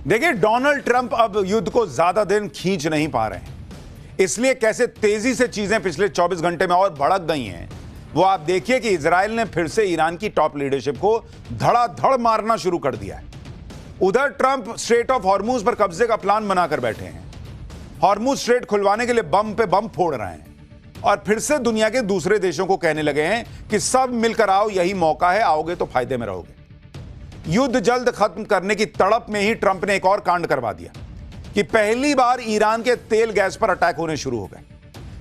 देखिए, Donald Trump अब युद्ध को ज्यादा दिन खींच नहीं पा रहे हैं, इसलिए कैसे तेजी से चीजें पिछले 24 घंटे में और भड़क गई हैं वो आप देखिए कि इजराइल ने फिर से ईरान की टॉप लीडरशिप को धड़ाधड़ मारना शुरू कर दिया है। उधर ट्रंप स्ट्रेट ऑफ हॉर्मुज पर कब्जे का प्लान बनाकर बैठे हैं। हॉर्मुज स्ट्रेट खुलवाने के लिए बम पे बम फोड़ रहे हैं और फिर से दुनिया के दूसरे देशों को कहने लगे हैं कि सब मिलकर आओ, यही मौका है, आओगे तो फायदे में रहोगे। युद्ध जल्द खत्म करने की तड़प में ही ट्रंप ने एक और कांड करवा दिया कि पहली बार ईरान के तेल गैस पर अटैक होने शुरू हो गए।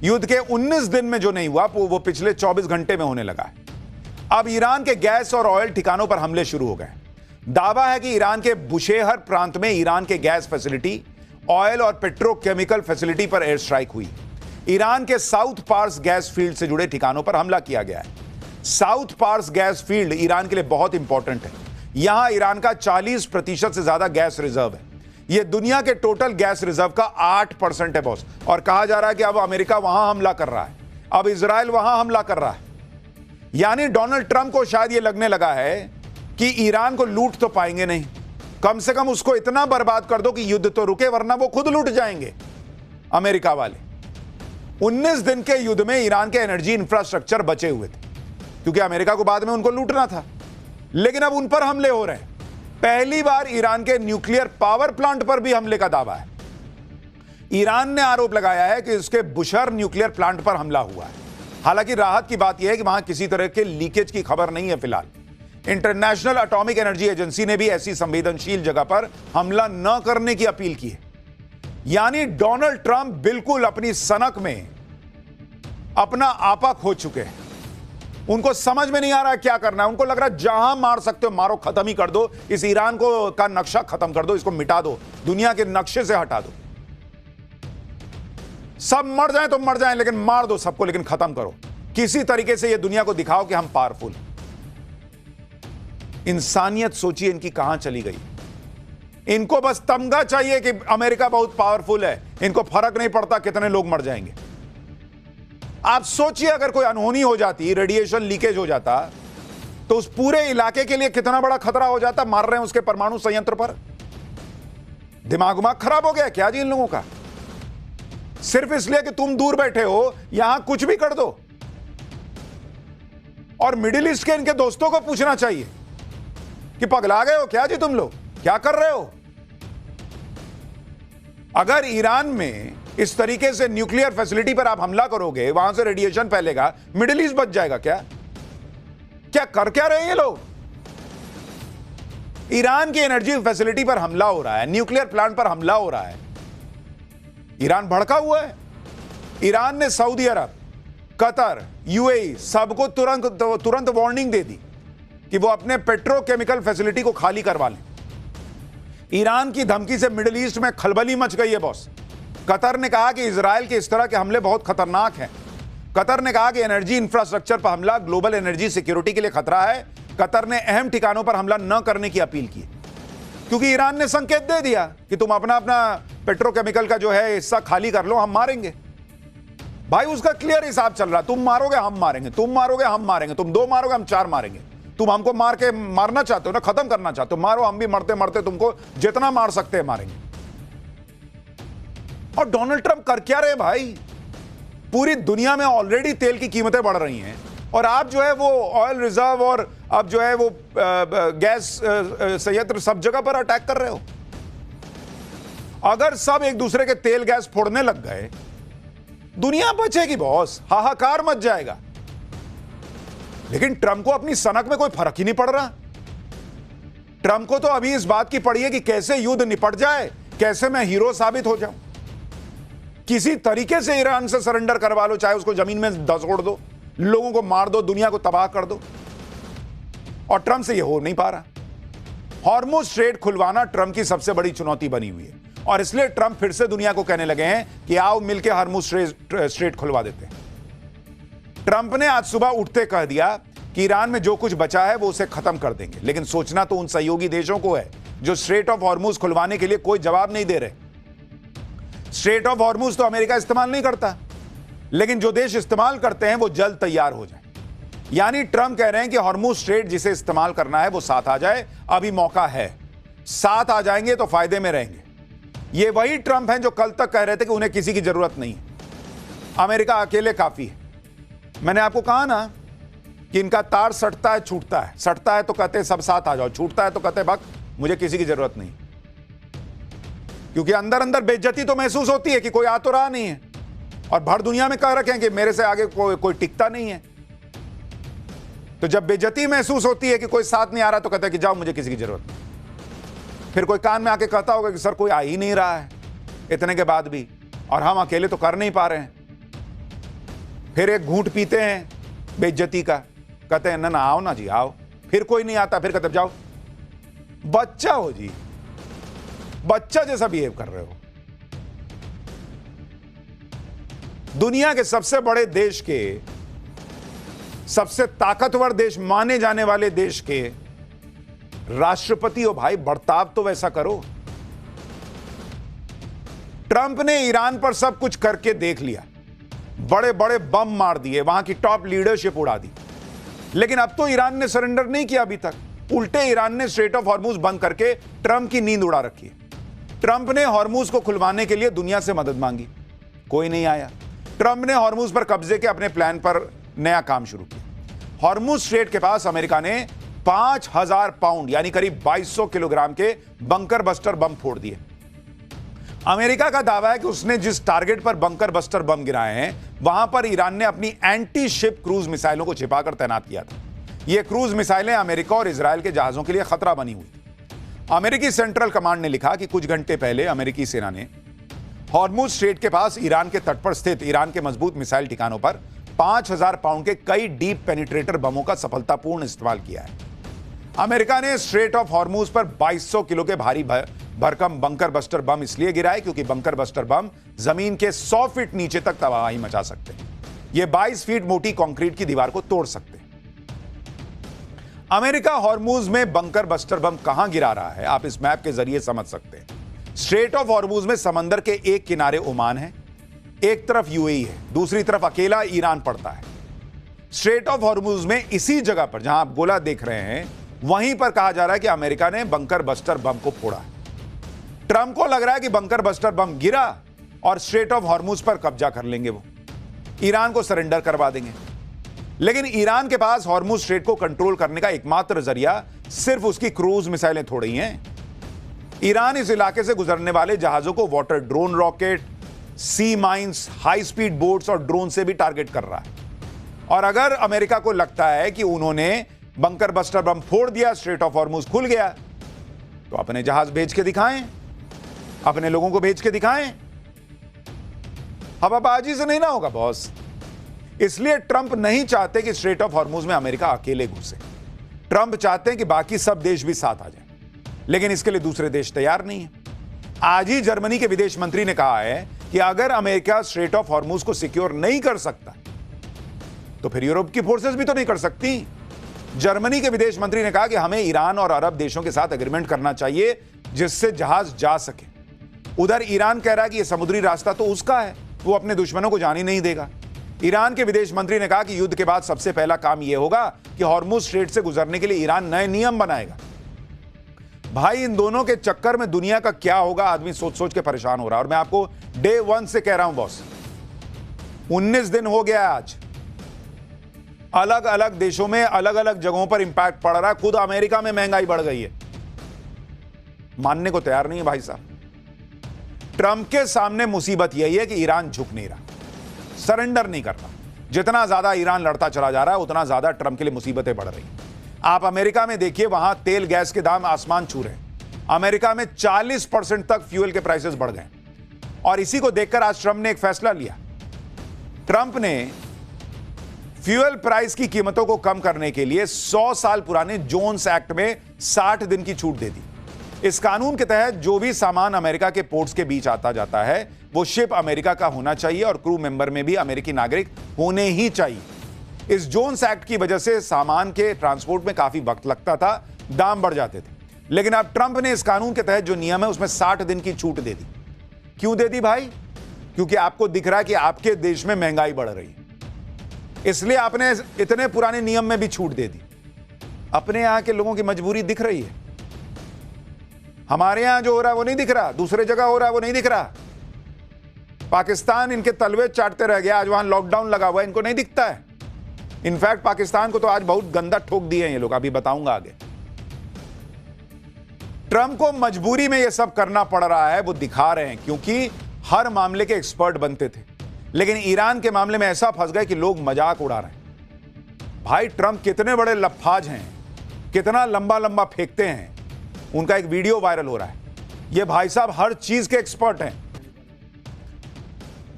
युद्ध के 19 दिन में जो नहीं हुआ वो पिछले 24 घंटे में होने लगा है। अब ईरान के गैस और ऑयल ठिकानों पर हमले शुरू हो गए। दावा है कि ईरान के बुशेहर प्रांत में ईरान के गैस फैसिलिटी, ऑयल और पेट्रोकेमिकल फैसिलिटी पर एयर स्ट्राइक हुई। ईरान के साउथ पार्स गैस फील्ड से जुड़े ठिकानों पर हमला किया गया है। South Pars gas field Iran के लिए बहुत इंपॉर्टेंट है। यहां ईरान का 40% से ज्यादा गैस रिजर्व है। यह दुनिया के टोटल गैस रिजर्व का 8% है बॉस। और कहा जा रहा है कि अब अमेरिका वहां हमला कर रहा है, अब इजराइल वहां हमला कर रहा है। यानी डोनाल्ड ट्रंप को शायद यह लगने लगा है कि ईरान को लूट तो पाएंगे नहीं, कम से कम उसको इतना बर्बाद कर दो कि युद्ध तो रुके, वरना वो खुद लूट जाएंगे अमेरिका वाले। 19 दिन के युद्ध में ईरान के एनर्जी इंफ्रास्ट्रक्चर बचे हुए थे क्योंकि अमेरिका को बाद में उनको लूटना था, लेकिन अब उन पर हमले हो रहे हैं। पहली बार ईरान के न्यूक्लियर पावर प्लांट पर भी हमले का दावा है। ईरान ने आरोप लगाया है कि उसके बुशर न्यूक्लियर प्लांट पर हमला हुआ है। हालांकि राहत की बात यह है कि वहां किसी तरह के लीकेज की खबर नहीं है फिलहाल। इंटरनेशनल एटॉमिक एनर्जी एजेंसी ने भी ऐसी संवेदनशील जगह पर हमला न करने की अपील की है। यानी डोनाल्ड ट्रंप बिल्कुल अपनी सनक में अपना आपा खो चुके हैं। उनको समझ में नहीं आ रहा क्या करना है। उनको लग रहा है जहां मार सकते हो मारो, खत्म ही कर दो, इस ईरान को का नक्शा खत्म कर दो, इसको मिटा दो, दुनिया के नक्शे से हटा दो। सब मर जाएं तो मर जाएं, लेकिन मार दो सबको, लेकिन खत्म करो। किसी तरीके से यह दुनिया को दिखाओ कि हम पावरफुल। इंसानियत सोचिए इनकी कहां चली गई। इनको बस तमगा चाहिए कि अमेरिका बहुत पावरफुल है, इनको फर्क नहीं पड़ता कितने लोग मर जाएंगे। आप सोचिए अगर कोई अनहोनी हो जाती, रेडिएशन लीकेज हो जाता, तो उस पूरे इलाके के लिए कितना बड़ा खतरा हो जाता। मार रहे हैं उसके परमाणु संयंत्र पर। दिमाग खराब हो गया क्या जी इन लोगों का? सिर्फ इसलिए कि तुम दूर बैठे हो, यहां कुछ भी कर दो। और मिडिल ईस्ट के इनके दोस्तों को पूछना चाहिए कि पगला गए हो क्या जी तुम लोग, क्या कर रहे हो? अगर ईरान में इस तरीके से न्यूक्लियर फैसिलिटी पर आप हमला करोगे, वहां से रेडिएशन फैलेगा, मिडिल ईस्ट बच जाएगा क्या? क्या कर क्या रहे हैं ये लोग? ईरान की एनर्जी फैसिलिटी पर हमला हो रहा है, न्यूक्लियर प्लांट पर हमला हो रहा है। ईरान भड़का हुआ है। ईरान ने सऊदी अरब, कतर, यूएई सबको तुरंत वार्निंग दे दी कि वो अपने पेट्रोकेमिकल फैसिलिटी को खाली करवा लें। ईरान की धमकी से मिडिल ईस्ट में खलबली मच गई है बॉस। कतर ने कहा कि इजराइल के इस तरह के हमले बहुत खतरनाक हैं। कतर ने कहा कि एनर्जी इंफ्रास्ट्रक्चर पर हमला ग्लोबल एनर्जी सिक्योरिटी के लिए खतरा है। कतर ने अहम ठिकानों पर हमला न करने की अपील की क्योंकि ईरान ने संकेत दे दिया कि तुम अपना पेट्रोकेमिकल का जो है हिस्सा खाली कर लो, हम मारेंगे। भाई उसका क्लियर हिसाब चल रहा, तुम मारोगे हम मारेंगे, तुम मारोगे हम मारेंगे, तुम 2 मारोगे हम 4 मारेंगे। तुम हमको मारना चाहते हो ना, खत्म करना चाहते हो, मारो, हम भी मरते मरते तुमको जितना मार सकते हैं मारेंगे। और डोनाल्ड ट्रंप कर क्या रहे भाई? पूरी दुनिया में ऑलरेडी तेल की कीमतें बढ़ रही हैं और आप जो है वो ऑयल रिजर्व और अब जो है वो गैस संयंत्र सब जगह पर अटैक कर रहे हो। अगर सब एक दूसरे के तेल गैस फोड़ने लग गए, दुनिया बचेगी बॉस, हाहाकार मच जाएगा। लेकिन ट्रंप को अपनी सनक में कोई फर्क ही नहीं पड़ रहा। ट्रंप को तो अभी इस बात की पड़ी है कि कैसे युद्ध निपट जाए, कैसे मैं हीरो साबित हो जाऊं। किसी तरीके से ईरान से सरेंडर करवा लो, चाहे उसको जमीन में धसोड़ दो, लोगों को मार दो, दुनिया को तबाह कर दो। और ट्रंप से यह हो नहीं पा रहा। हॉर्मुज स्ट्रेट खुलवाना ट्रंप की सबसे बड़ी चुनौती बनी हुई है और इसलिए ट्रंप फिर से दुनिया को कहने लगे हैं कि आओ मिलकर हॉर्मुज स्ट्रेट खुलवा देते हैं। ट्रंप ने आज सुबह उठते कह दिया कि ईरान में जो कुछ बचा है वो उसे खत्म कर देंगे, लेकिन सोचना तो उन सहयोगी देशों को है जो स्ट्रेट ऑफ हॉर्मुज खुलवाने के लिए कोई जवाब नहीं दे रहे। स्ट्रेट ऑफ हॉर्मुज तो अमेरिका इस्तेमाल नहीं करता, लेकिन जो देश इस्तेमाल करते हैं वो जल्द तैयार हो जाए। यानी ट्रंप कह रहे हैं कि हॉर्मुज स्ट्रेट जिसे इस्तेमाल करना है वो साथ आ जाए, अभी मौका है। साथ आ जाएंगे तो फायदे में रहेंगे। ये वही ट्रंप हैं जो कल तक कह रहे थे कि उन्हें किसी की जरूरत नहीं है, अमेरिका अकेले काफी है। मैंने आपको कहा ना कि इनका तार सटता है छूटता है, सटता है तो कहते हैं सब साथ आ जाओ, छूटता है तो कहते हैं भक्त मुझे किसी की जरूरत नहीं। क्योंकि अंदर अंदर बेइज्जती तो महसूस होती है कि कोई आ तो रहा नहीं है, और भर दुनिया में कह रखे हैं कि मेरे से आगे कोई टिकता नहीं है। तो जब बेइज्जती महसूस होती है कि कोई साथ नहीं आ रहा तो कहता है कि जाओ मुझे किसी की जरूरत नहीं। फिर कोई कान में आके कहता होगा कि सर कोई आ ही नहीं रहा है इतने के बाद भी, और हम अकेले तो कर नहीं पा रहे हैं। फिर एक घूंट पीते हैं बेइज्जती का, कहते हैं ना आओ ना जी आओ, फिर कोई नहीं आता, फिर कहते जाओ। बच्चा हो जी, बच्चा जैसा बिहेव कर रहे हो। दुनिया के सबसे बड़े देश के, सबसे ताकतवर देश माने जाने वाले देश के राष्ट्रपति हो भाई, बर्ताव तो वैसा करो। ट्रंप ने ईरान पर सब कुछ करके देख लिया, बड़े बड़े बम मार दिए, वहां की टॉप लीडरशिप उड़ा दी, लेकिन अब तो ईरान ने सरेंडर नहीं किया अभी तक। उल्टे ईरान ने स्ट्रेट ऑफ हॉर्मुज बंद करके ट्रंप की नींद उड़ा रखी है। ट्रंप ने हॉर्मुज को खुलवाने के लिए दुनिया से मदद मांगी, कोई नहीं आया। ट्रंप ने हॉर्मुज पर कब्जे के अपने प्लान पर नया काम शुरू किया। हॉर्मुज स्ट्रेट के पास अमेरिका ने 5000 पाउंड यानी करीब 2200 किलोग्राम के बंकर बस्टर बम फोड़ दिए। अमेरिका का दावा है कि उसने जिस टारगेट पर बंकर बस्टर बम गिराए हैं वहां पर ईरान ने अपनी एंटी शिप क्रूज मिसाइलों को छिपाकर तैनात किया था। ये क्रूज मिसाइलें अमेरिका और इजरायल के जहाजों के लिए खतरा बनी हुई थी। अमेरिकी सेंट्रल कमांड ने लिखा कि कुछ घंटे पहले अमेरिकी सेना ने हॉर्मुज स्ट्रेट के पास ईरान के तट पर स्थित ईरान के मजबूत मिसाइल ठिकानों पर 5000 पाउंड के कई डीप पेनिट्रेटर बमों का सफलतापूर्ण इस्तेमाल किया है। अमेरिका ने स्ट्रेट ऑफ हॉर्मुज पर 2200 किलो के भारी भरकम बंकर बस्टर बम इसलिए गिराए क्योंकि बंकर बस्टर बम जमीन के 100 फीट नीचे तक तबाही मचा सकते हैं। ये 22 फीट मोटी कंक्रीट की दीवार को तोड़ सकते हैं। अमेरिका हॉर्मुज में बंकर बस्टर बम कहां गिरा रहा है आप इस मैप के जरिए समझ सकते हैं। स्ट्रेट ऑफ हॉर्मुज में समंदर के एक किनारे ओमान है, एक तरफ यूएई है, दूसरी तरफ अकेला ईरान पड़ता है। स्ट्रेट ऑफ हॉर्मुज में इसी जगह पर जहां आप गोला देख रहे हैं वहीं पर कहा जा रहा है कि अमेरिका ने बंकर बस्टर बम को फोड़ा है। ट्रंप को लग रहा है कि बंकर बस्टर बम गिरा और स्ट्रेट ऑफ हॉर्मुज पर कब्जा कर लेंगे, वो ईरान को सरेंडर करवा देंगे। लेकिन ईरान के पास हॉर्मुज स्ट्रेट को कंट्रोल करने का एकमात्र जरिया सिर्फ उसकी क्रूज मिसाइलें थोड़ी हैं। ईरान इस इलाके से गुजरने वाले जहाजों को वाटर ड्रोन रॉकेट, सी माइंस, हाई स्पीड बोट्स और ड्रोन से भी टारगेट कर रहा है। और अगर अमेरिका को लगता है कि उन्होंने बंकर बस्टर बम फोड़ दिया, स्ट्रेट ऑफ हॉर्मुज खुल गया, तो अपने जहाज भेज के दिखाएं, अपने लोगों को भेज के दिखाएं। हवाबाजी से नहीं ना होगा बॉस। इसलिए ट्रंप नहीं चाहते कि स्ट्रेट ऑफ हॉर्मुज में अमेरिका अकेले घुसे। ट्रंप चाहते हैं कि बाकी सब देश भी साथ आ जाएं, लेकिन इसके लिए दूसरे देश तैयार नहीं है। आज ही जर्मनी के विदेश मंत्री ने कहा है कि अगर अमेरिका स्ट्रेट ऑफ हॉर्मुज को सिक्योर नहीं कर सकता तो फिर यूरोप की फोर्सेस भी तो नहीं कर सकती। जर्मनी के विदेश मंत्री ने कहा कि हमें ईरान और अरब देशों के साथ एग्रीमेंट करना चाहिए जिससे जहाज जा सके। उधर ईरान कह रहा है कि यह समुद्री रास्ता तो उसका है, वो अपने दुश्मनों को जाने नहीं देगा। ईरान के विदेश मंत्री ने कहा कि युद्ध के बाद सबसे पहला काम यह होगा कि हॉर्मुज स्ट्रेट से गुजरने के लिए ईरान नए नियम बनाएगा। भाई इन दोनों के चक्कर में दुनिया का क्या होगा आदमी सोच सोच के परेशान हो रहा है। और मैं आपको डे 1 से कह रहा हूं बॉस, 19 दिन हो गया आज, अलग अलग देशों में अलग अलग जगहों पर इंपैक्ट पड़ रहा है। खुद अमेरिका में महंगाई बढ़ गई है, मानने को तैयार नहीं है भाई साहब। ट्रंप के सामने मुसीबत यही है कि ईरान झुक नहीं रहा, सरेंडर नहीं करता। जितना ज्यादा ईरान लड़ता चला जा रहा है उतना ज्यादा ट्रंप के लिए मुसीबतें बढ़ रही हैं। आप अमेरिका में देखिए, वहां तेल गैस के दाम आसमान छू रहे हैं। अमेरिका में 40% तक फ्यूल के प्राइसेस बढ़ गए और इसी को देखकर आज ट्रंप ने एक फैसला लिया। ट्रंप ने फ्यूल प्राइस की कीमतों को कम करने के लिए 100 साल पुराने जोन्स एक्ट में 60 दिन की छूट दे दी। इस कानून के तहत जो भी सामान अमेरिका के पोर्ट्स के बीच आता जाता है वो शिप अमेरिका का होना चाहिए और क्रू मेंबर में भी अमेरिकी नागरिक होने ही चाहिए। इस जोन्स एक्ट की वजह से सामान के ट्रांसपोर्ट में काफी वक्त लगता था, दाम बढ़ जाते थे। लेकिन अब ट्रंप ने इस कानून के तहत जो नियम है उसमें 60 दिन की छूट दे दी। क्यों दे दी भाई? क्योंकि आपको दिख रहा है कि आपके देश में महंगाई बढ़ रही है, इसलिए आपने इतने पुराने नियम में भी छूट दे दी। अपने यहां के लोगों की मजबूरी दिख रही है। हमारे यहां जो हो रहा है वो नहीं दिख रहा, दूसरे जगह हो रहा है वो नहीं दिख रहा। पाकिस्तान इनके तलवे चाटते रह गया, आज वहां लॉकडाउन लगा हुआ है, इनको नहीं दिखता है। इनफैक्ट पाकिस्तान को तो आज बहुत गंदा ठोक दिए हैं ये लोग, अभी बताऊंगा आगे। ट्रंप को मजबूरी में ये सब करना पड़ रहा है, वो दिखा रहे हैं, क्योंकि हर मामले के एक्सपर्ट बनते थे, लेकिन ईरान के मामले में ऐसा फंस गए कि लोग मजाक उड़ा रहे हैं। भाई ट्रंप कितने बड़े लफ्फाज हैं, कितना लंबा लंबा फेंकते हैं। उनका एक वीडियो वायरल हो रहा है। ये भाई साहब हर चीज के एक्सपर्ट हैं।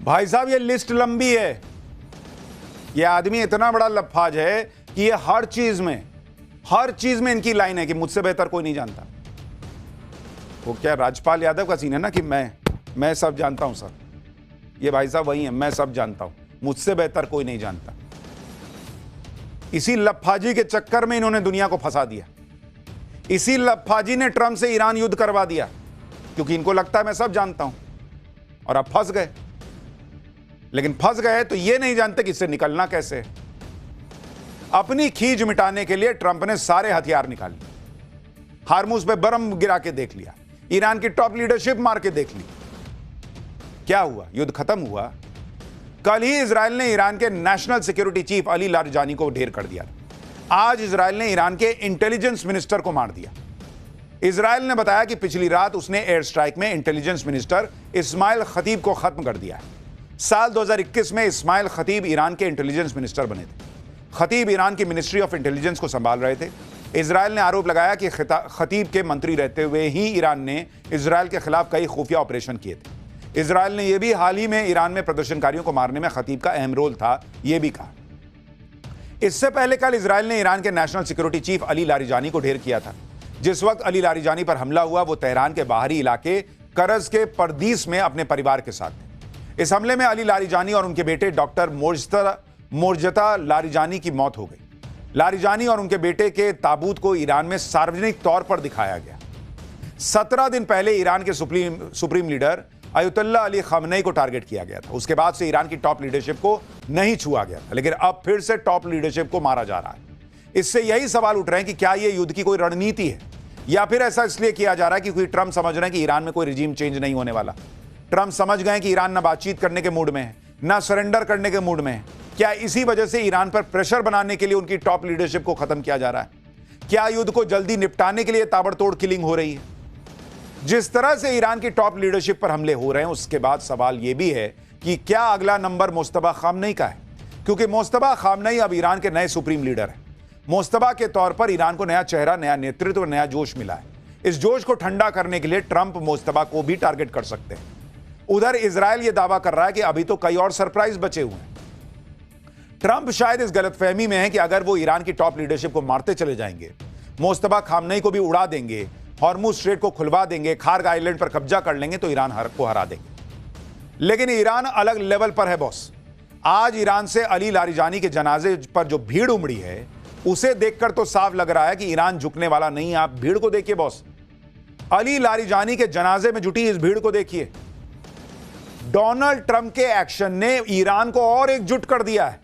भाई साहब ये लिस्ट लंबी है। ये आदमी इतना बड़ा लफ्फाज है कि ये हर चीज में इनकी लाइन है कि मुझसे बेहतर कोई नहीं जानता। वो क्या राजपाल यादव का सीन है ना कि मैं सब जानता हूं सर। ये भाई साहब वही है, मैं सब जानता हूं, मुझसे बेहतर कोई नहीं जानता। इसी लफ्फाजी के चक्कर में इन्होंने दुनिया को फंसा दिया। इसी लफ्फाजी ने ट्रंप से ईरान युद्ध करवा दिया, क्योंकि इनको लगता है मैं सब जानता हूं, और अब फंस गए। लेकिन फंस गए तो ये नहीं जानते कि इससे निकलना कैसे है। अपनी खींच मिटाने के लिए ट्रंप ने सारे हथियार निकाल लिए। हार्मुज पे बर्म गिरा के देख लिया, ईरान की टॉप लीडरशिप मार के देख ली। क्या हुआ? युद्ध खत्म हुआ। कल ही इजराइल ने ईरान के national security chief Ali Larijani को ढेर कर दिया। आज इजराइल ने ईरान के इंटेलिजेंस मिनिस्टर को मार दिया। इजराइल ने बताया कि पिछली रात उसने एयर स्ट्राइक में इंटेलिजेंस मिनिस्टर इस्माइल खतीब को खत्म कर दिया है। साल 2021 में इस्माइल खतीब ईरान के इंटेलिजेंस मिनिस्टर बने थे। खतीब ईरान की मिनिस्ट्री ऑफ इंटेलिजेंस को संभाल रहे थे। इजराइल ने आरोप लगाया कि खतीब के मंत्री रहते हुए ही ईरान ने इजराइल के खिलाफ कई खुफिया ऑपरेशन किए थे। इजराइल ने यह भी हाल ही में ईरान में प्रदर्शनकारियों को मारने में खतीब का अहम रोल था, यह भी कहा। इससे पहले कल इजराइल ने ईरान के national security chief Ali Larijani को ढेर किया था। जिस वक्त अली लारिजानी पर हमला हुआ वो तेहरान के बाहरी इलाके करज के परदीस में अपने परिवार के साथ थे। इस हमले में अली लारिजानी और उनके बेटे डॉक्टर मोर्जता लारिजानी की मौत हो गई। लारिजानी और उनके बेटे के ताबूत को ईरान में सार्वजनिक तौर पर दिखाया गया। 17 दिन पहले ईरान के सुप्रीम लीडर अयतुल्ला अली खमनेई को टारगेट किया गया था। उसके बाद से ईरान की टॉप लीडरशिप को नहीं छुआ गया था, लेकिन अब फिर से टॉप लीडरशिप को मारा जा रहा है। इससे यही सवाल उठ रहे हैं कि क्या यह युद्ध की कोई रणनीति है, या फिर ऐसा इसलिए किया जा रहा है कि कोई ट्रंप समझ रहे हैं कि ईरान में कोई रिजीम चेंज नहीं होने वाला। ट्रंप समझ गए कि ईरान ना बातचीत करने के मूड में है, ना सरेंडर करने के मूड में है। क्या इसी वजह से ईरान पर प्रेशर बनाने के लिए उनकी टॉप लीडरशिप को खत्म किया जा रहा है? क्या युद्ध को जल्दी निपटाने के लिए ताबड़तोड़ किलिंग हो रही है? जिस तरह से ईरान की टॉप लीडरशिप पर हमले हो रहे हैं, उसके बाद सवाल यह भी है कि क्या अगला नंबर मुस्तफा खामनेई का है, क्योंकि मुस्तफा खामनेई अब ईरान के नए सुप्रीम लीडर हैं। मुस्तफा के तौर पर ईरान को नया चेहरा, नया नेतृत्व और नया जोश मिला है। इस जोश को ठंडा करने के लिए ट्रंप मुस्तफा को भी टारगेट कर सकते हैं। उधर इजराइल यह दावा कर रहा है कि अभी तो कई और सरप्राइज बचे हुए हैं। ट्रंप शायद इस गलतफहमी में है कि अगर वो ईरान की टॉप लीडरशिप को मारते चले जाएंगे, मुस्तफा खामनेई को भी उड़ा देंगे, हॉर्मुज स्ट्रेट को खुलवा देंगे, खार्ग आइलैंड पर कब्जा कर लेंगे, तो ईरान को हरा देंगे। लेकिन ईरान अलग लेवल पर है बॉस। आज ईरान से अली लारिजानी के जनाजे पर जो भीड़ उमड़ी है, उसे देखकर तो साफ लग रहा है कि ईरान झुकने वाला नहीं है। आप भीड़ को देखिए बॉस, अली लारिजानी के जनाजे में जुटी इस भीड़ को देखिए। डोनाल्ड ट्रंप के एक्शन ने ईरान को और एकजुट कर दिया है।